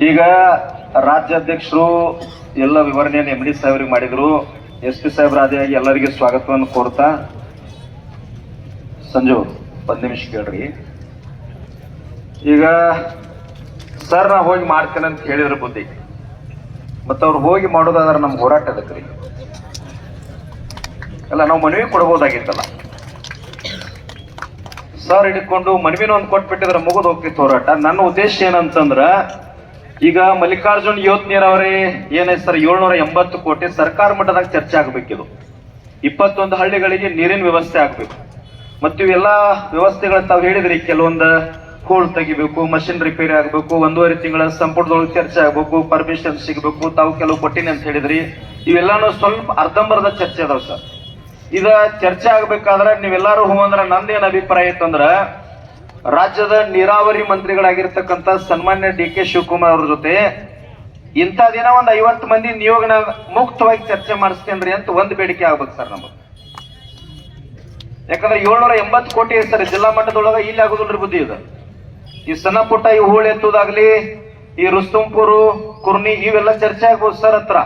ಈಗ ರಾಜ್ಯಾಧ್ಯಕ್ಷರು ಎಲ್ಲ ವಿವರಣೆಯನ್ನು ಎಂ ಡಿ ಸಾಹೇಬ್ರಿಗೆ ಮಾಡಿದ್ರು. ಎಸ್ ಪಿ ಸಾಹೇಬ್ರ ಆದಿಯಾಗಿ ಎಲ್ಲರಿಗೆ ಸ್ವಾಗತವನ್ನು ಕೋರ್ತಾ, ಸಂಜು 10 ನಿಮಿಷ ಕೇಳ್ರಿ. ಈಗ ಸರ್ ನಾ ಹೋಗಿ ಮಾಡ್ತೇನೆ ಅಂತ ಹೇಳಿದ್ರ ಬುದ್ಧಿ, ಮತ್ತ ಅವ್ರು ಹೋಗಿ ಮಾಡೋದಾದ್ರೆ ನಮ್ಗೆ ಹೋರಾಟ ಅದಕ್ರಿ. ಅಲ್ಲ, ನಾವು ಮನವಿ ಕೊಡ್ಬೋದಾಗಿತ್ತಲ್ಲ. ಸರ್ ಹಿಡ್ಕೊಂಡು ಮನವಿನ ಒಂದು ಕೊಟ್ಬಿಟ್ಟಿದ್ರೆ ಮುಗಿದು ಹೋಗ್ತಿತ್ತು ಹೋರಾಟ. ನನ್ನ ಉದ್ದೇಶ ಏನಂತಂದ್ರ, ಈಗ ಮಲ್ಲಿಕಾರ್ಜುನ್ ಯುವತ್ ನೀರಾವರಿ ಏನೈತೆ ಸರ್, 780 ಕೋಟಿ ಸರ್ಕಾರ ಮಟ್ಟದಾಗ ಚರ್ಚೆ ಆಗ್ಬೇಕಿದು. 21 ಹಳ್ಳಿಗಳಿಗೆ ನೀರಿನ ವ್ಯವಸ್ಥೆ ಆಗ್ಬೇಕು. ಮತ್ತು ಇವೆಲ್ಲ ವ್ಯವಸ್ಥೆಗಳ ತಾವು ಹೇಳಿದ್ರಿ, ಕೆಲವೊಂದು ಹೂಳ್ ತೆಗಿಬೇಕು, ಮಷಿನ್ ರಿಪೇರಿ ಆಗ್ಬೇಕು, 1.5 ತಿಂಗಳ ಸಂಪುಟದೊಳಗೆ ಚರ್ಚೆ ಆಗ್ಬೇಕು, ಪರ್ಮಿಷನ್ ಸಿಗ್ಬೇಕು, ತಾವು ಕೆಲವು ಕೊಟ್ಟಿನಿ ಅಂತ ಹೇಳಿದ್ರಿ. ಇವೆಲ್ಲಾನು ಸ್ವಲ್ಪ ಅರ್ಧಂಬರ್ಧ ಚರ್ಚೆ ಅದಾವ ಸರ್. ಇದ ಚರ್ಚೆ ಆಗ್ಬೇಕಾದ್ರೆ ನೀವೆಲ್ಲಾರು ಹೂ ಅಂದ್ರ ನಂದೇನ್ ಅಭಿಪ್ರಾಯ ಐತಂದ್ರ, ರಾಜ್ಯದ ನೀರಾವರಿ ಮಂತ್ರಿಗಳಾಗಿರ್ತಕ್ಕಂಥ ಸನ್ಮಾನ್ಯ ಡಿ ಕೆ ಶಿವಕುಮಾರ್ ಅವ್ರ ಜೊತೆ ಇಂಥ ದಿನ ಒಂದು 50 ಮಂದಿ ನಿಯೋಗನ ಮುಕ್ತವಾಗಿ ಚರ್ಚೆ ಮಾಡಿಸ್ತೇನ್ರಿ ಅಂತ ಒಂದು ಬೇಡಿಕೆ ಆಗ್ಬೇಕು ಸರ್ ನಮಗೆ. ಯಾಕಂದ್ರೆ 780 ಕೋಟಿ ಸರ್ ಜಿಲ್ಲಾ ಮಟ್ಟದೊಳಗ ಇಲ್ಲಿ ಆಗುದಿಲ್ರಿ ಬುದ್ಧಿ. ಇದು ಈ ಸಣ್ಣ ಪುಟ್ಟ ಈ ಹೂಳು ಎತ್ತುದಾಗ್ಲಿ, ಈ ರುಸ್ತುಂಪುರು, ಕುರ್ನಿ ಇವೆಲ್ಲ ಚರ್ಚೆ ಆಗ್ಬೋದು ಸರ್. ಹತ್ರ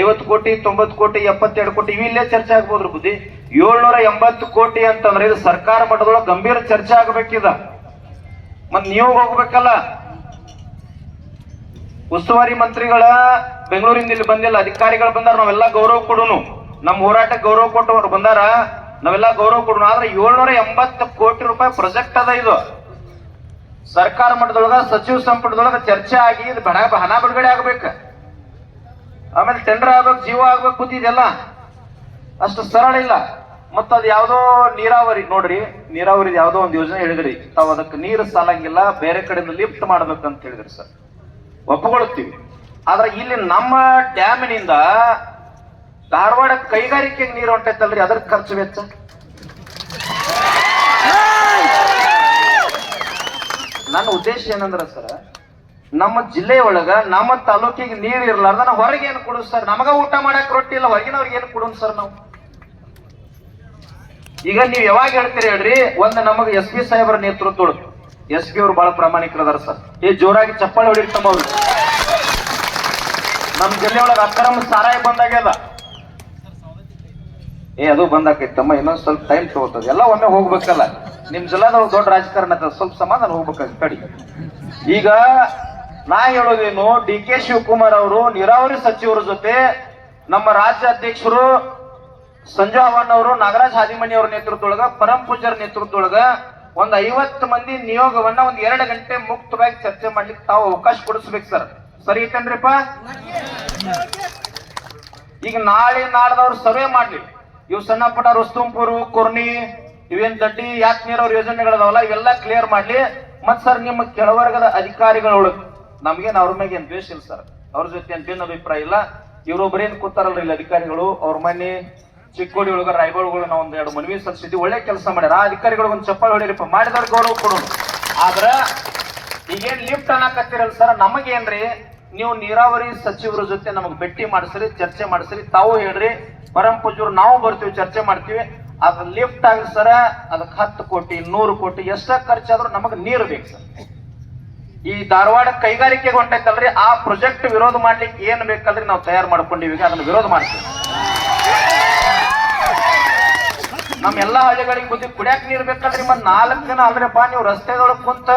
50 ಕೋಟಿ 90 ಕೋಟಿ 72 ಕೋಟಿ ಇವಿಲ್ಲೇ ಚರ್ಚೆ ಆಗ್ಬೋದ್ರಿ ಬುದ್ಧಿ. 780 ಕೋಟಿ ಅಂತಂದ್ರೆ ಇದು ಸರ್ಕಾರ ಮಟ್ಟದೊಳಗೆ ಗಂಭೀರ ಚರ್ಚೆ ಆಗ್ಬೇಕಿದ. ಮತ್ ನೀವು ಹೋಗ್ಬೇಕಲ್ಲ, ಉಸ್ತುವಾರಿ ಮಂತ್ರಿಗಳ ಬೆಂಗಳೂರಿಂದ ಇಲ್ಲಿ ಬಂದಿಲ್ಲ, ಅಧಿಕಾರಿಗಳು ಬಂದಾರ, ನಾವೆಲ್ಲ ಗೌರವ ಕೊಡುನು. ನಮ್ಮ ಹೋರಾಟಕ್ಕೆ ಗೌರವ ಕೊಟ್ಟು ಅವ್ರು ಬಂದಾರ, ನಾವೆಲ್ಲ ಗೌರವ ಕೊಡುನು. ಆದ್ರೆ 780 ಕೋಟಿ ರೂಪಾಯಿ ಪ್ರಾಜೆಕ್ಟ್ ಅದ. ಇದು ಸರ್ಕಾರ ಮಟ್ಟದೊಳಗ ಸಚಿವ ಸಂಪುಟದೊಳಗ ಚರ್ಚೆ ಆಗಿ ಇದು ಹಣ ಬಿಡುಗಡೆ ಆಗ್ಬೇಕು, ಆಮೇಲೆ ಟೆಂಡರ್ ಆಗ್ಬೇಕು, ಜೀವ ಆಗ್ಬೇಕು ಬುದ್ಧಿ. ಇದೆಲ್ಲ ಅಷ್ಟು ಸರಳ ಇಲ್ಲ. ಮತ್ತ ಅದ್ ಯಾವ್ದೋ ನೀರಾವರಿ ನೋಡ್ರಿ, ನೀರಾವರಿ ಯಾವ್ದೋ ಒಂದು ಯೋಜನೆ ಹೇಳಿದ್ರಿ ತಾವ್, ಅದಕ್ಕೆ ನೀರು ಸಾಲಂಗಿಲ್ಲ, ಬೇರೆ ಕಡೆಯಿಂದ ಲಿಫ್ಟ್ ಮಾಡ್ಬೇಕಂತ ಹೇಳಿದ್ರಿ ಸರ್, ಒಪ್ಪಿಕೊಳ್ತೀವಿ. ಆದ್ರೆ ಇಲ್ಲಿ ನಮ್ಮ ಡ್ಯಾಮಿನಿಂದ ಧಾರವಾಡ ಕೈಗಾರಿಕೆಗೆ ನೀರು ಹೊಂಟೈತಲ್ರಿ, ಅದ್ರ ಖರ್ಚು ವೆಚ್ಚ ನನ್ನ ಉದ್ದೇಶ ಏನಂದ್ರ ಸರ್, ನಮ್ಮ ಜಿಲ್ಲೆ ಒಳಗ ನಮ್ಮ ತಾಲೂಕಿಗೆ ನೀರು ಇರ್ಲಾರ್ದ ನಾವು ಹೊರಗೆ ಏನು ಕೊಡುದು ಸರ್? ನಮಗ ಊಟ ಮಾಡಕ್ ರೊಟ್ಟಿ ಇಲ್ಲ, ಹೊರಗಿನವ್ರಿಗೆ ಏನು ಕೊಡೋಣ ಸರ್ ನಾವು? ಈಗ ನೀವ್ ಯಾವಾಗ ಹೇಳ್ತೀರಿ ಹೇಳ್ರಿ, ಒಂದು ನಮಗೆ ಎಸ್ ಪಿ ಸಾಹೇಬರ ನೇತೃತ್ವದೊಳಗೆ, ಎಸ್ ಪಿ ಅವ್ರು ಬಹಳ ಪ್ರಾಮಾಣಿಕರದಾರ ಸರ್. ಜೋರಾಗಿ ಚಪ್ಪಾಳೆ ಹೊಡಿರ್ತಮ್ಮ ಅವ್ರು. ನಮ್ ಜಿಲ್ಲೆ ಒಳಗೆ ಅಕ್ರಮ ಸಾರಾಯ ಬಂದಾಗ್ಯದ. ಅದು ಬಂದಾಕೈತಮ್ಮ, ಇನ್ನೊಂದ್ ಸ್ವಲ್ಪ ಟೈಮ್ ತಗೋತದ. ಎಲ್ಲ ಒಮ್ಮೆ ಹೋಗ್ಬೇಕಲ್ಲ, ನಿಮ್ ಜಿಲ್ಲಾದೊಳಗೆ ದೊಡ್ಡ ರಾಜಕಾರಣ ಅದ, ಸ್ವಲ್ಪ ಸಮಾಧಾನ ಹೋಗ್ಬೇಕಾಗ ಕಡಿ. ಈಗ ನಾ ಹೇಳೋದೇನು, ಡಿ ಕೆ ಶಿವಕುಮಾರ್ ಅವರು ನೀರಾವರಿ ಸಚಿವರ ಜೊತೆ ನಮ್ಮ ರಾಜ್ಯ ಅಧ್ಯಕ್ಷರು ಸಂಜು ಅವನ್ ಅವರು, ನಾಗರಾಜ್ ಹಾದಿಮನಿ ಅವರ ನೇತೃತ್ವದೊಳಗ, ಪರಂ ಪೂಜ್ಯರ ನೇತೃತ್ವದೊಳಗ ಒಂದ್ 50 ಮಂದಿ ನಿಯೋಗವನ್ನ ಒಂದ್ 2 ಗಂಟೆ ಮುಕ್ತವಾಗಿ ಚರ್ಚೆ ಮಾಡ್ಲಿಕ್ಕೆ ತಾವು ಅವಕಾಶ ಕೊಡಿಸ್ಬೇಕು ಸರ್. ಸರಿ ಐತೇನ್ರಿಪ್ಪ? ಈಗ ನಾಳೆ ನಾಡ್ದವ್ರು ಸರ್ವೆ ಮಾಡ್ಲಿ, ಇವು ಸಣ್ಣ ಪುಟ್ಟ ರುಸ್ತುಂಪುರು, ಕುರ್ನಿ, ಇವೇನ್ ದಡ್ಡಿ ಯಾಕೆ ನೀರಾವರಿ ಯೋಜನೆಗಳದಾವಲ್ಲ, ಇವೆಲ್ಲ ಕ್ಲಿಯರ್ ಮಾಡ್ಲಿ. ಮತ್ ಸರ್ ನಿಮ್ಮ ಕೆಳವರ್ಗದ ಅಧಿಕಾರಿಗಳೊಳಗೆ ನಮ್ಗೇನ್ ಅವ್ರ ಮ್ಯಾಗ ಏನ್ ದ್ವೇಷ ಇಲ್ಲ ಸರ್, ಅವ್ರ ಜೊತೆ ಏನ್ ಭಿನ್ನ ಅಭಿಪ್ರಾಯ ಇಲ್ಲ. ಇವ್ರೊಬ್ಬರೇನ್ ಕೂತಾರಲ್ರಿ ಇಲ್ಲಿ ಅಧಿಕಾರಿಗಳು, ಅವ್ರ ಮನೆ ಚಿಕ್ಕೋಡಿ ಒಳಗ ರಾಯಬಾಳ್ಗಳು ನಾವು 1-2 ಮನವಿ ಸಲ್ಲಿಸಿದ್ವಿ, ಒಳ್ಳೆ ಕೆಲಸ ಮಾಡ್ಯಾರ. ಆ ಅಧಿಕಾರಿಗಳಿಗೆ ಒಂದು ಚಪ್ಪಾಳೆ ಹೊಡಿರಿಪ್ಪ, ಮಾಡಿದವ್ರ ಗೌರವ ಕೊಡೋಣ. ಆದ್ರ ಈಗೇನ್ ಲಿಫ್ಟ್ ಅನ್ನಕತ್ತಿರಲ್ಲ ಸರ್, ನಮಗೇನ್ರಿ, ನೀವು ನೀರಾವರಿ ಸಚಿವರ ಜೊತೆ ನಮಗ್ ಭೇಟಿ ಮಾಡಿಸ್ರಿ, ಚರ್ಚೆ ಮಾಡಿಸ್ರಿ, ತಾವು ಹೇಳ್ರಿ, ಪರಂ ಪೂಜ್ಯರು ನಾವು ಬರ್ತೀವಿ, ಚರ್ಚೆ ಮಾಡ್ತೀವಿ. ಅದ್ರ ಲಿಫ್ಟ್ ಆಗಿ ಸರ ಅದಕ್ಕೆ 10 ಕೋಟಿ 100 ಕೋಟಿ ಎಷ್ಟ ಖರ್ಚಾದ್ರೂ ನಮಗ್ ನೀರು ಬೇಕು ಸರ್. ಈ ಧಾರವಾಡ ಕೈಗಾರಿಕೆಗೆ ಹೊಂಟೈತಲ್ರಿ, ಆ ಪ್ರಾಜೆಕ್ಟ್ ವಿರೋಧ ಮಾಡ್ಲಿಕ್ಕೆ ಏನ್ ಬೇಕಲ್ರಿ ನಾವು ತಯಾರು ಮಾಡ್ಕೊಂಡಿವಿ, ಅದನ್ನ ವಿರೋಧ ಮಾಡ್ತೀವಿ. ನಮ್ ಎಲ್ಲಾ ಹಳ್ಳಿಗಳಿಗೆ ಬುದ್ಧಿ ಕುಡಿಯಾಕ ನೀರ್ ಬೇಕಲ್ರಿ. ಮತ್ 4 ದಿನ ಅಲ್ರಿಪ್ಪ ನೀವು ರಸ್ತೆದೊಳಗ್ ಕುಂತ,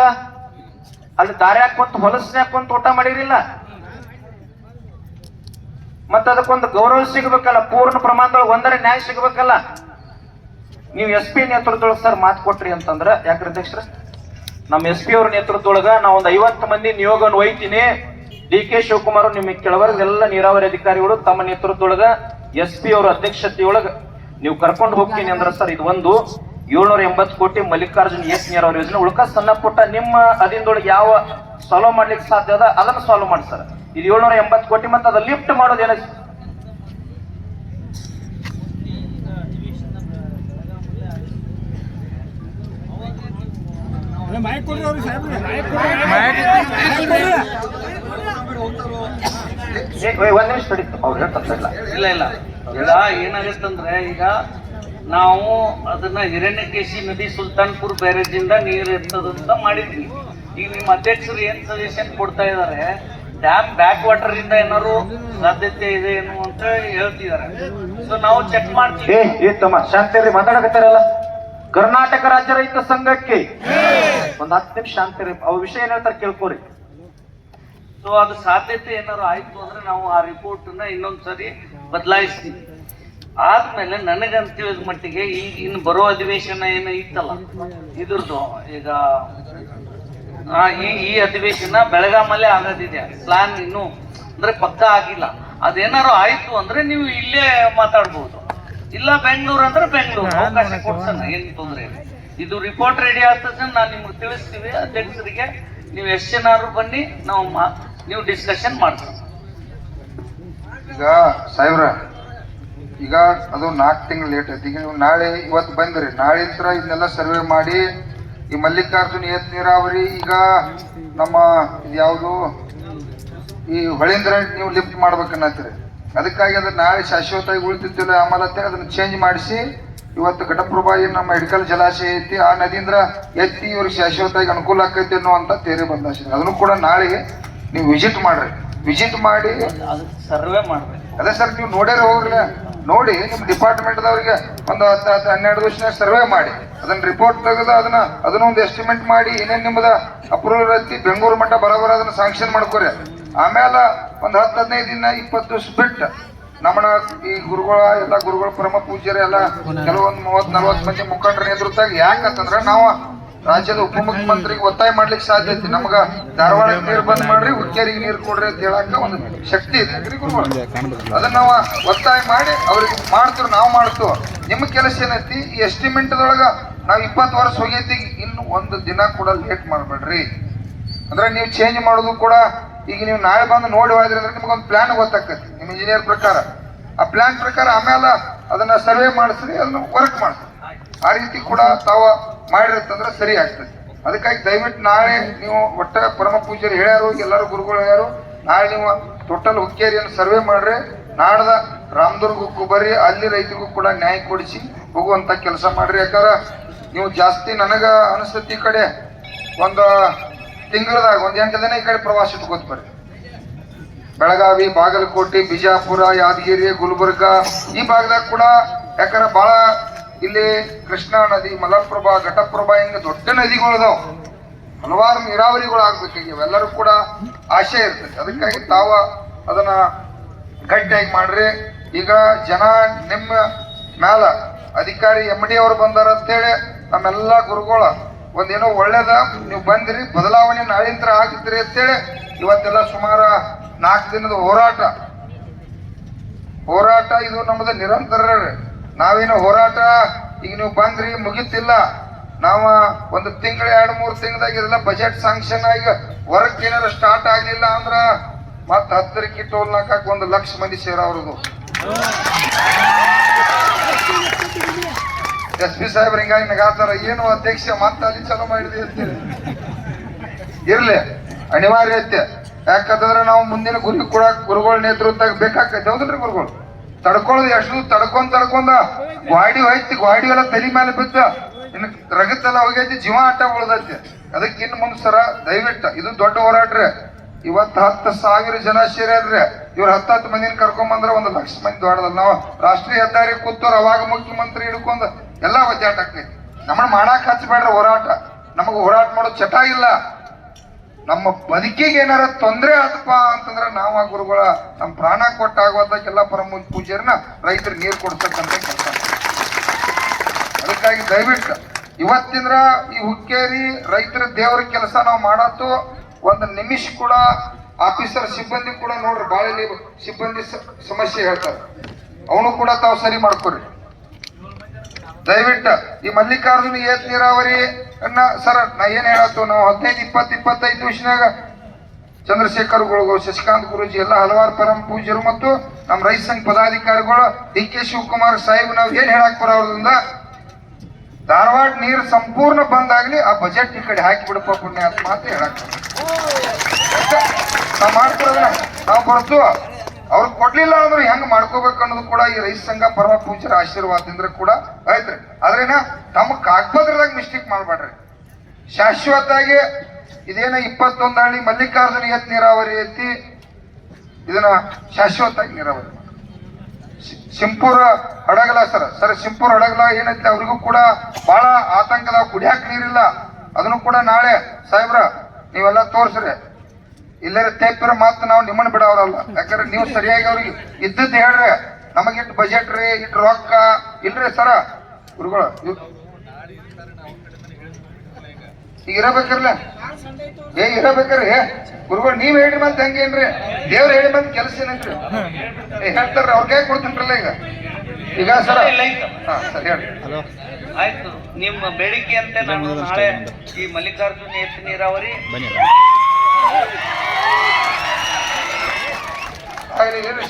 ಅಲ್ಲಿ ದಾರ್ಯಾಗ ಕುಂತ, ಹೊಲಸ್ನ್ಯಾಗ ಕುಂತ ಊಟ ಮಾಡಿರಿಲ್ಲ. ಮತ್ತ ಅದಕ್ಕೊಂದು ಗೌರವ ಸಿಗ್ಬೇಕಲ್ಲ, ಪೂರ್ಣ ಪ್ರಮಾಣದೊಳಗೆ ಒಂದರ ನ್ಯಾಯ ಸಿಗ್ಬೇಕಲ್ಲ. ನೀವು ಎಸ್ ಪಿ ನೇತೃತ್ವದೊಳಗೆ ಸರ್ ಮಾತು ಕೊಟ್ರಿ ಅಂತಂದ್ರ, ಯಾಕ್ರಿ ಅಧ್ಯಕ್ಷರ, ನಮ್ಮ ಎಸ್ ಪಿ ಅವ್ರ ನೇತೃತ್ವದೊಳಗ ನಾವು ಒಂದು 50 ಮಂದಿ ನಿಯೋಗವನ್ನು ಒಯ್ತೀನಿ. ಡಿ ಕೆ ಶಿವಕುಮಾರ್ ನಿಮ್ಮ ಕೆಳವರ್ಗ ಎಲ್ಲ ನೀರಾವರಿ ಅಧಿಕಾರಿಗಳು ತಮ್ಮ ನೇತೃತ್ವದೊಳಗ ಎಸ್ ಪಿ ಅವರ ಅಧ್ಯಕ್ಷತೆಯೊಳಗ ನೀವು ಕರ್ಕೊಂಡು ಹೋಗ್ತೀನಿ ಅಂದ್ರ ಸರ್, ಇದು ಒಂದು 780 ಕೋಟಿ ಮಲ್ಲಿಕಾರ್ಜುನ್ ಎಸ್ ನೀರಾವರಿ ಯೋಜನೆ. ಉಳ್ಕ ಸಣ್ಣ ಪುಟ್ಟ ನಿಮ್ಮ ಅದಿಂದೊಳಗೆ ಯಾವ ಸಾಲ್ವ್ ಮಾಡ್ಲಿಕ್ಕೆ ಸಾಧ್ಯ ಅದ ಅದನ್ನ ಸಾಲ್ವ್ ಮಾಡಿ ಸರ್. ಇದು 780 ಕೋಟಿ ಮತ್ತೆ ಅದ ಲಿಫ್ಟ್ ಮಾಡೋದೇನ ಒಂದ್ ನಿಮಿಷ ತಡೀತು, ಅವ್ರು ಹೇಳ್ತಾ ಇಲ್ಲ ಇಲ್ಲ ಇಲ್ಲ ಏನಾಗತ್ತಂದ್ರೆ, ಈಗ ನಾವು ಅದನ್ನ ಹಿರಣ್ಯಕೇಶಿ ನದಿ ಸುಲ್ತಾನ್ಪುರ್ ಬ್ಯಾರೇಜ್ ಇಂದ ನೀರು ಎತ್ತದಂತ ಮಾಡಿದ್ವಿ. ಈಗ ನಿಮ್ಮ ಅಧ್ಯಕ್ಷರು ಏನ್ ಸಜೆಷನ್ ಕೊಡ್ತಾ ಇದಾರೆ, ಡ್ಯಾಮ್ ಬ್ಯಾಕ್ ವಾಟರ್ ಇಂದ ಏನಾದ್ರು ಸಾಧ್ಯತೆ ಇದೆ ಏನು ಅಂತ ಹೇಳ್ತಿದ್ದಾರೆ. ಸೊ ನಾವು ಚೆಕ್ ಮಾಡ್ತೀವಿ. ಏ ತಮ್ಮ ಶಾಂತಿರಿ ಮಾತಾಡಕತ್ತಾರಲ್ಲ. ಕರ್ನಾಟಕ ರಾಜ್ಯ ರೈತ ಸಂಘಕ್ಕೆ ಒಂದ್ 10 ನಿಮಿಷ ಶಾಂತಿರಿ, ಅವ್ರ ವಿಷಯ ಏನ್ ಹೇಳ್ತಾರೆ ಕೇಳ್ಕೋರಿ. ಸೊ ಅದು ಸಾಧ್ಯತೆ ಏನಾದ್ರು ಆಯ್ತು ಅಂದ್ರೆ ನಾವು ಆ ರಿಪೋರ್ಟ್ ನ ಇನ್ನೊಂದ್ಸರಿ ಬದಲಾಯಿಸ್ತೀವಿ. ಆದ್ಮೇಲೆ ನನಗಂತ ತಿಳಿದ ಮಟ್ಟಿಗೆ ಈಗ ಇನ್ನು ಬರೋ ಅಧಿವೇಶನ ಏನು ಇತ್ತಲ್ಲ ಇದ್ರದ್ದು ಈಗ ಈ ಅಧಿವೇಶನ ಬೆಳಗಾಮಲ್ಲೇ ಆಗೋದಿದೆ. ಪ್ಲಾನ್ ಇನ್ನು ಅಂದ್ರೆ ಪಕ್ಕ ಆಗಿಲ್ಲ. ಅದೇನಾರು ಆಯ್ತು ಅಂದ್ರೆ ನೀವು ಇಲ್ಲೇ ಮಾತಾಡ್ಬೋದು, ಇಲ್ಲ ಬೆಂಗಳೂರು ಅಂದ್ರೆ ಬೆಂಗಳೂರು ಅವಕಾಶ ಕೊಡ್ಸೋಣ, ಏನ್ ತೊಂದ್ರೆ ಇಲ್ಲ. ಇದು ರಿಪೋರ್ಟ್ ರೆಡಿ ಆಗ್ತದೆ, ನಾನು ನಿಮ್ಗೆ ತಿಳಿಸ್ತೀವಿ ಅಧ್ಯಕ್ಷರಿಗೆ. ನೀವು ಎಷ್ಟು ಜನಾರು ಬನ್ನಿ, ನೀವು ಡಿಸ್ಕಷನ್ ಮಾಡ್ತೀವಿ. ಈಗ ಸಾಹೇಬ್ರ, ಈಗ ಅದು 4 ತಿಂಗಳು ಲೇಟ್ ಐತಿ. ಈಗ ನೀವು ನಾಳೆ ಇವತ್ತು ಬಂದ್ರಿ, ನಾಳೆ ಇದನ್ನೆಲ್ಲ ಸರ್ವೆ ಮಾಡಿ ಈ ಮಲ್ಲಿಕಾರ್ಜುನ ಏತ್ ನೀರಾವರಿ, ಈಗ ನಮ್ಮ ಯಾವುದು ಈ ಹೊಳಿಂದ್ರ ನೀವು ಲಿಫ್ಟ್ ಮಾಡ್ಬೇಕನ್ನತ್ತೀರಿ. ಅದಕ್ಕಾಗಿ ಅದನ್ನ ನಾಳೆ ಶಾಶ್ವತವಾಗಿ ಉಳಿತಿದ್ದಿಲ್ಲ ಆಮೇಲೆ ಅದನ್ನ ಚೇಂಜ್ ಮಾಡಿಸಿ ಇವತ್ತು ಘಟಪ್ರಭಾ ಏನು ನಮ್ಮ ಹಿಡ್ಕಲ್ ಜಲಾಶಯ ಐತಿ ಆ ನದಿಯಿಂದ ಎತ್ತಿ ಇವ್ರಿಗೆ ಶಾಶ್ವತವಾಗಿ ಅನುಕೂಲ ಆಕೈತಿ ಅನ್ನುವಂಥ ತೇರಿ ಬಂದಾಶ. ಅದನ್ನು ಕೂಡ ನಾಳೆಗೆ ನೀವು ವಿಸಿಟ್ ಮಾಡ್ರಿ. ವಿಸಿಟ್ ಮಾಡಿ ಸರ್ವೆ ಮಾಡ್ಬೇಕು. ಅದೇ ಸರ್, ನೀವು ನೋಡ್ಯಾರ ಹೋಗ್ರಲ್ಲ, ನೋಡಿ ನಿಮ್ಮ ಡಿಪಾರ್ಟ್ಮೆಂಟ್ದವ್ರಿಗೆ ಒಂದು 10-12 ದಿವಸ ಸರ್ವೆ ಮಾಡಿ ಅದನ್ನ ರಿಪೋರ್ಟ್ ತೆಗೆದು ಅದನ್ನ ಒಂದು ಎಸ್ಟಿಮೇಟ್ ಮಾಡಿ ಏನೇನು ನಿಮ್ಮದ ಅಪ್ರೂವಲ್ ಐತಿ ಬೆಂಗಳೂರು ಮಟ್ಟ ಬರೋಬರ ಅದನ್ನ ಸ್ಯಾಂಕ್ಷನ್ ಮಾಡ್ಕೊರಿ. ಆಮೇಲೆ ಒಂದು 10-15 ದಿನ 20 ದಿವಸ ಬಿಟ್ಟು ನಮ್ಮನ ಈ ಗುರುಗಳ ಎಲ್ಲ ಗುರುಗಳ ಪರಮ ಪೂಜ್ಯರ ಎಲ್ಲ ಕೆಲವೊಂದು 30-40 ಮಂದಿ ಮುಖಂಡರ ನೇತೃತ್ವ. ಯಾಕಂತಂದ್ರ ನಾವು ರಾಜ್ಯದ ಉಪಮುಖ್ಯಮಂತ್ರಿಗೆ ಒತ್ತಾಯ ಮಾಡ್ಲಿಕ್ಕೆ ಸಾಧ್ಯ ಐತಿ. ನಮ್ಗ ಧಾರವಾಡಕ್ಕೆ ನೀರು ಬಂದ್ ಮಾಡ್ರಿ, ಹುಕ್ಕೇರಿಗೆ ನೀರು ಕೊಡ್ರಿ ಅಂತ ಹೇಳಕ್ಕ ಒಂದು ಶಕ್ತಿ ಇದೆ ಅದನ್ನ ನಾವು ಒತ್ತಾಯ ಮಾಡಿ ಅವ್ರಿಗೆ ಮಾಡ್ತೀವಿ. ನಾವು ಮಾಡ್ತೀವಿ. ನಿಮ್ಮ ಕೆಲಸ ಏನೈತಿ, ಈ ಎಸ್ಟಿಮೇಟ್ದೊಳಗ ನಾವು 20 ವರ್ಷ ಹೋಗೈತಿ, ಇನ್ನು ಒಂದು ದಿನ ಕೂಡ ಲೇಟ್ ಮಾಡ್ಬೇಡ್ರಿ. ಅಂದ್ರೆ ನೀವು ಚೇಂಜ್ ಮಾಡೋದು ಕೂಡ ಈಗ ನೀವು ನಾಳೆ ಬಂದು ನೋಡಿ ಹೋದ್ರಿ ಅಂದ್ರೆ ನಿಮ್ಗೊಂದು ಪ್ಲಾನ್ ಗೊತ್ತಾಗ್ತೈತಿ ನಿಮ್ಮ ಇಂಜಿನಿಯರ್ ಪ್ರಕಾರ. ಆ ಪ್ಲಾನ್ ಪ್ರಕಾರ ಆಮೇಲೆ ಅದನ್ನ ಸರ್ವೆ ಮಾಡಿಸ್ರಿ, ಅದನ್ನ ವರ್ಕ್ ಮಾಡಿಸ್ರಿ. ಆ ರೀತಿ ಕೂಡ ತಾವು ಮಾಡಿರತ್ತಂದ್ರೆ ಸರಿ ಆಗ್ತದೆ. ಅದಕ್ಕಾಗಿ ದಯವಿಟ್ಟು ನಾಳೆ ನೀವು ಒಟ್ಟ ಪರಮ ಪೂಜ್ಯರು ಹೇಳ್ಯಾರು, ಎಲ್ಲರೂ ಗುರುಗಳು ಹೇಳ್ಯಾರು, ನಾಳೆ ನೀವು ಟೋಟಲ್ ಹುಕ್ಕೇರಿಯನ್ನು ಸರ್ವೆ ಮಾಡ್ರಿ. ನಾಡ್ದ ರಾಮದುರ್ಗಕ್ಕೂ ಬರ್ರಿ, ಅಲ್ಲಿ ರೈತರಿಗೂ ಕೂಡ ನ್ಯಾಯ ಕೊಡಿಸಿ ಹೋಗುವಂತ ಕೆಲಸ ಮಾಡ್ರಿ. ಯಾಕಂದ್ರೆ ನೀವು ಜಾಸ್ತಿ ನನಗ ಅನಿಸ್ತತಿ ಈ ಕಡೆ ಒಂದು ತಿಂಗಳದಾಗ 1-8 ದಿನ ಈ ಕಡೆ ಪ್ರವಾಸಕ್ಕೆ ಹೋದ್ ಬರ್ರಿ. ಬೆಳಗಾವಿ, ಬಾಗಲಕೋಟೆ, ಬಿಜಾಪುರ, ಯಾದಗಿರಿ, ಗುಲ್ಬರ್ಗ ಈ ಭಾಗದಾಗ ಕೂಡ, ಯಾಕಂದ್ರೆ ಬಹಳ ಇಲ್ಲಿ ಕೃಷ್ಣಾ ನದಿ, ಮಲಪ್ರಭಾ, ಘಟಪ್ರಭಾ ಹಿಂಗ ದೊಡ್ಡ ನದಿಗಳದಾವ್, ಹಲವಾರು ನೀರಾವರಿಗಳು ಆಗ್ಬೇಕಾಗಿ ಇವೆಲ್ಲರೂ ಕೂಡ ಆಶೆ ಇರ್ತದೆ. ಅದಕ್ಕಾಗಿ ತಾವ ಅದನ್ನ ಗಟ್ಟಿಯಾಗಿ ಮಾಡ್ರಿ. ಈಗ ಜನ ನಿಮ್ಮ ಮ್ಯಾಲ ಅಧಿಕಾರಿ MD ಅವರು ಬಂದಾರ ಅಂತೇಳಿ ನಮ್ಮೆಲ್ಲಾ ಗುರುಗಳ ಒಂದೇನೋ ಒಳ್ಳೇದ ನೀವು ಬಂದಿರಿ, ಬದಲಾವಣೆ ನಾಳಿಂತ್ರ ಆಗಿದ್ರಿ ಅಂತೇಳಿ ಇವತ್ತೆಲ್ಲ ಸುಮಾರು 4 ದಿನದ ಹೋರಾಟ ಇದು ನಮ್ಮದು ನಿರಂತರ. ನಾವೇನು ಹೋರಾಟ ಈಗ ನೀವು ಬಂದ್ರಿ ಮುಗಿತಿಲ್ಲ. ನಾವು ಒಂದು ತಿಂಗಳು 2-3 ತಿಂಗಳದಾಗ ಇದೆಲ್ಲ ಬಜೆಟ್ ಸ್ಯಾಂಕ್ಷನ್ ಆಗಿ ವರ್ಕ್ ಏನಾರ ಸ್ಟಾರ್ಟ್ ಆಗ್ಲಿಲ್ಲ ಅಂದ್ರ ಮತ್ತೆ 10 ಟೋಲ್ ನಾಕಕ್ಕೆ 1 ಲಕ್ಷ ಮಂದಿ ಸೇರವ್ರದು. SP ಸಾಹೇಬ್ರ ಹಿಂಗಾಗಿ ನಗಾತಾರ, ಏನು ಅಧ್ಯಕ್ಷ ಮತ್ತೆ ಅಲ್ಲಿ ಚಲೋ ಮಾಡಿದ್ವಿ ಅಂತೇಳಿ. ಇರ್ಲಿ, ಅನಿವಾರ್ಯ ಐತೆ. ಯಾಕಂತಂದ್ರೆ ನಾವು ಮುಂದಿನ ಗುರಿ ಕೂಡ ಗುರುಗಳ ನೇತೃತ್ವ ಬೇಕಾಗ್ತೈತೆ. ಹೌದಲ್ರಿ ಗುರುಗಳು? ತಡ್ಕೊಳ್ಳೋದು ಎಷ್ಟು ತಡ್ಕೊಂಡ್ ಗಾಡಿ ಹೋಯ್ತಿ, ಗಾಡಿ ಎಲ್ಲ ತಲೆ ಮೇಲೆ ಬಿದ್ದ ಇನ್ನು ರಗತ್ತೆಲ್ಲ ಹೋಗೈತಿ, ಜೀವ ಆಟ ಉಳ್ದೈತಿ. ಅದಕ್ಕೆ ಇನ್ನು ಮುಂದೆ ಸರ ದಯವಿಟ್ಟು ಇದು ದೊಡ್ಡ ಹೋರಾಟ್ರಿ. ಇವತ್ತು 10,000 ಜನ ಸೇರ್ಯಾರ್ರಿ. ಇವ್ರು 10 ಮಂದಿನ ಕರ್ಕೊಂಬಂದ್ರ 1 ಲಕ್ಷ ಮಂದಿ ದೊಡ್ಡದಲ್ಲ. ನಾವು ರಾಷ್ಟ್ರೀಯ ಹೆದ್ದಾರಿ ಕೂತವ್ರು ಅವಾಗ ಮುಖ್ಯಮಂತ್ರಿ ಹಿಡ್ಕೊಂಡ್ ಎಲ್ಲಾ ಒದ್ದಾಟ ಆಗ್ತೈತಿ. ನಮ್ಮನ್ನ ಮಾಡಾಕ್ ಹಚ್ಚಬೇಡ್ರಿ ಹೋರಾಟ. ನಮಗ ಹೋರಾಟ ಮಾಡೋದು ಚಟ ಇಲ್ಲ. ನಮ್ಮ ಬದುಕಿಗೆ ಏನಾರ ತೊಂದರೆ ಆತಪ್ಪ ಅಂತಂದ್ರೆ ನಾವು ಆ ಗುರುಗಳ ನಮ್ಮ ಪ್ರಾಣ ಕೊಟ್ಟಾಗುವುದಕ್ಕೆಲ್ಲ ಪರಮ ಪೂಜ್ಯರನ್ನ ರೈತರು ನೀರು ಕೊಡ್ತಕ್ಕಂಥ ಕೆಲಸ. ಅದಕ್ಕಾಗಿ ದಯವಿಟ್ಟು ಇವತ್ತಿಂದ್ರ ಈ ಹುಕ್ಕೇರಿ ರೈತರ ದೇವರ ಕೆಲಸ ನಾವು ಮಾಡತ್ತು. 1 ನಿಮಿಷ ಕೂಡ ಆಫೀಸರ್ ಸಿಬ್ಬಂದಿ ಕೂಡ ನೋಡ್ರಿ, ಬಾಳೆ ಸಿಬ್ಬಂದಿ ಸಮಸ್ಯೆ ಹೇಳ್ತಾರೆ, ಅವನು ಕೂಡ ತಾವು ಸರಿ ಮಾಡ್ಕೊರಿ ದಯವಿಟ್ಟು. ಈ ಮಲ್ಲಿಕಾರ್ಜುನ ಏತ್ ನೀರಾವರಿ ಅನ್ನ ಸರ್ ನಾ ಏನ್ ಹೇಳತ್ತು, ನಾವು 15-20-25 ದಿವಸನಾಗ ಚಂದ್ರಶೇಖರ್ ಗುರುಗಳು, ಶಶಿಕಾಂತ್ ಗುರುಜಿ ಎಲ್ಲ ಹಲವಾರು ಪರಮ ಪೂಜ್ಯರು ಮತ್ತು ನಮ್ಮ ರೈತ ಸಂಘ ಪದಾಧಿಕಾರಿಗಳು, DK ಶಿವಕುಮಾರ್ ಸಾಹೇಬ್ ನಾವು ಏನ್ ಹೇಳಕ್ ಬರೋದ್ರಿಂದ ಧಾರವಾಡ ನೀರು ಸಂಪೂರ್ಣ ಬಂದಾಗ್ಲಿ, ಆ ಬಜೆಟ್ ಈ ಕಡೆ ಹಾಕಿ ಬಿಡಪ್ಪ ಪುಣ್ಯ ಅಂತ ಮಾತ್ರ ಹೇಳಕ್ ನಾವು ಮಾಡ್ಕೊಡೋದನ್ನ ನಾವು ಬರ್ತು. ಅವ್ರು ಕೊಡ್ಲಿಲ್ಲ ಅಂದ್ರೆ ಹೆಂಗ್ ಮಾಡ್ಕೋಬೇಕು ಅನ್ನೋದು ಕೂಡ ಈ ರೈತ ಸಂಘ ಪರಮ ಪೂಜ್ಯರ ಆಶೀರ್ವಾದದಿಂದ ಕೂಡ ಆಯ್ತ್ರಿ. ಆದ್ರೇನ ತಮ್ಮ ಕಾಗಪತ್ರದಾಗ ಮಿಸ್ಟೇಕ್ ಮಾಡ್ಬೇಡ್ರಿ. ಶಾಶ್ವತವಾಗಿ ಇದೇನ 21 ಹಳ್ಳಿ ಮಲ್ಲಿಕಾರ್ಜುನ ಏತ್ ನೀರಾವರಿ ಐತಿ, ಇದನ್ನ ಶಾಶ್ವತವಾಗಿ ನೀರಾವರಿ ಮಾಡಿ. ಶಿಂಪೂರ್ ಹಡಗಲ ಸರ್ ಶಿಂಪೂರ್ ಹಡಗಲ ಏನೈತಿ ಅವ್ರಿಗೂ ಕೂಡ ಬಹಳ ಆತಂಕದ ಕುಡಿಯಾಕ ನೀರಿಲ್ಲ. ಅದನ್ನು ಕೂಡ ನಾಳೆ ಸಾಹೇಬ್ರ ನೀವೆಲ್ಲ ತೋರ್ಸ್ರಿ. ಇಲ್ಲರ ತೇಪಿರ ಮಾತು ನಾವು ನಿಮ್ಮನ್ನ ಬಿಡವ್ರಲ್ಲ. ಯಾಕಂದ್ರೆ ನೀವು ಸರಿಯಾಗಿ ಅವ್ರಿಗೆ ಇದ್ದದ್ದು ಹೇಳ್ರಿ. ನಮಗಿಟ್ಟು ಬಜೆಟ್ ರೀ, ಇಟ್ಟು ರೊಕ್ಕ ಇಲ್ರಿ ಸರ ಗುರುಗಳು. ಈಗ ಇರಬೇಕ್ರಲ್ಲ ಇರಬೇಕ್ರಿ ಗುರುಗಳು. ನೀವ್ ಹೇಳಿ ಬಂತ ಹೆಂಗೇನ್ರಿ? ದೇವ್ರ ಹೇಳಿ ಬಂದ ಕೆಲಸ ಏನೈತ್ರಿ ಹೇಳ್ತಾರ. ಅವ್ರ ಕೈ ಕೊಡ್ತೀನ್ರಲ್ಲ ಈಗ ಸರ. ಹಾ ಸರಿ ಹೇಳಿ. ಆಯ್ತು, ನಿಮ್ಮ ಬೇಡಿಕೆ ಅಂತ ನಾನು ನಾಳೆ ಈ ಮಲ್ಲಿಕಾರ್ಜುನ ಎತ್ತು ನೀರಾವರಿ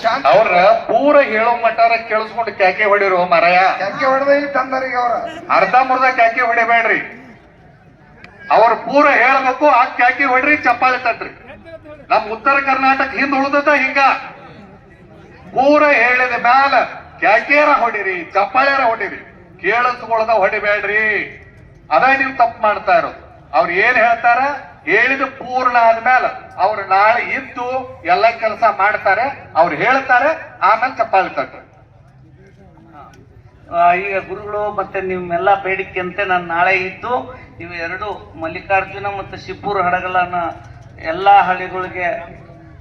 ಶಾಂತಿ ಅವ್ರ ಪೂರ ಹೇಳೋ ಮಟ್ಟಾರ ಕೇಳಿಸ್ಕೊಂಡು ಕ್ಯಾಕೆ ಹೊಡಿರೋ ಮರಯ. ಯಾಕೆ ಹೊಡೆದ ಇಲ್ಲಿ ತಂದಾರೀಗ ಅವ್ರ ಅರ್ಧ ಮುರ್ಧ ಕ್ಯಾಕೆ ಹೊಡಿಬೇಡ್ರಿ. ಅವ್ರ ಪೂರ ಹೇಳ್ಬೇಕು, ಆ ಕ್ಯಾಕೆ ಹೊಡ್ರಿ, ಚಪ್ಪಾಳೆ ತಟ್ರಿ. ನಮ್ ಉತ್ತರ ಕರ್ನಾಟಕ ಹಿಂದ್ ಉಳಿದದ ಹಿಂಗ. ಪೂರ ಹೇಳಿದ ಮ್ಯಾಲ ಕ್ಯಾಕೇರ ಹೊಡಿರಿ, ಚಪ್ಪಾಳೆರ ಹೊಡಿರಿ, ಕೇಳಿಸ್ಕೊಳ್ದ ಹೊಡಿಬೇಡ್ರಿ. ಅದ ನೀವು ತಪ್ಪು ಮಾಡ್ತಾ ಇರೋದು. ಅವ್ರು ಏನ್ ಹೇಳ್ತಾರ ಹೇಳಿದ ಪೂರ್ಣ ಆದ್ಮೇಲೆ ಅವ್ರು ನಾಳೆ ಇದ್ದು ಎಲ್ಲ ಕೆಲಸ ಮಾಡ್ತಾರೆ. ಅವ್ರು ಹೇಳ್ತಾರೆ, ಆಮೇಲೆ ಚಪ್ಪಾಳೆ ತಟ್ರಿ. ಈಗ ಗುರುಗಳು ಮತ್ತೆ ನಿಮ್ಮೆಲ್ಲ ಬೇಡಿಕೆ ಅಂತೆ ನಾನು ನಾಳೆ ಇದ್ದು ಇವು ಎರಡು ಮಲ್ಲಿಕಾರ್ಜುನ ಮತ್ತು ಶಿಪೂರ್ ಹಡಗಲನ್ನ ಎಲ್ಲಾ ಹಳ್ಳಿಗಳಿಗೆ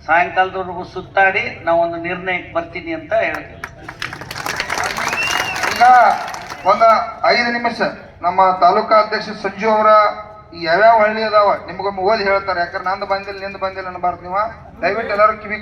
ಸಾಯಂಕಾಲದವರೆಗೂ ಸುತ್ತಾಡಿ ನಾವೊಂದು ನಿರ್ಣಯಕ್ಕೆ ಬರ್ತೀನಿ ಅಂತ ಹೇಳ್ತೀನಿ. ಈಗ ಒಂದು 5 ನಿಮಿಷ ನಮ್ಮ ತಾಲೂಕಾ ಅಧ್ಯಕ್ಷ ಸಂಜು ಅವರ ಈ ಯಾವ್ಯಾವ ಹಳ್ಳಿ ಅದಾವ ನಿಮ್ಗೊಮ್ಮೆ ಓದಿ ಹೇಳ್ತಾರೆ. ಯಾಕಂದ್ರೆ ನಂದು ಬಂದಿಲ್ಲ ನಿಂದು ಬಂದಿಲ್ಲ ಅನ್ನಬಾರ್ದು. ನೀವು ದಯವಿಟ್ಟು ಎಲ್ಲರೂ ಕಿವಿ